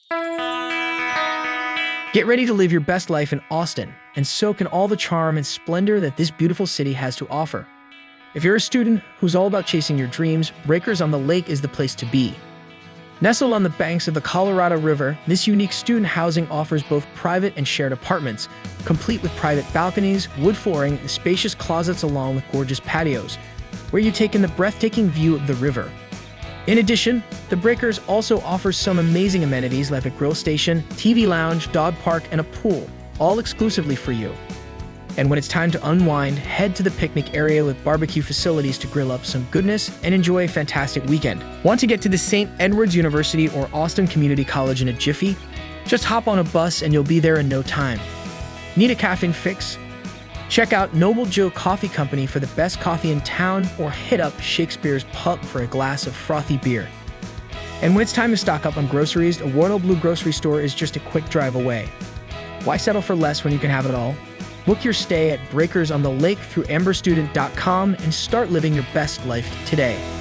Get ready to live your best life in Austin and soak in all the charm and splendor that this beautiful city has to offer. If you're a student who's all about chasing your dreams, Breakers on the Lake is the place to be. Nestled on the banks of the Colorado River, this unique student housing offers both private and shared apartments, complete with private balconies, wood flooring, and spacious closets along with gorgeous patios, where you take in the breathtaking view of the river. In addition, the Breakers also offers some amazing amenities like a grill station, TV lounge, dog park, and a pool, all exclusively for you. And when it's time to unwind, head to the picnic area with barbecue facilities to grill up some goodness and enjoy a fantastic weekend. Want to get to the St. Edward's University or Austin Community College in a jiffy? Just hop on a bus and you'll be there in no time. Need a caffeine fix? Check out Noble Joe Coffee Company for the best coffee in town, or hit up Shakespeare's Pub for a glass of frothy beer. And when it's time to stock up on groceries, a Royal Blue grocery store is just a quick drive away. Why settle for less when you can have it all? Book your stay at Breakers on the Lake through amberstudent.com and start living your best life today.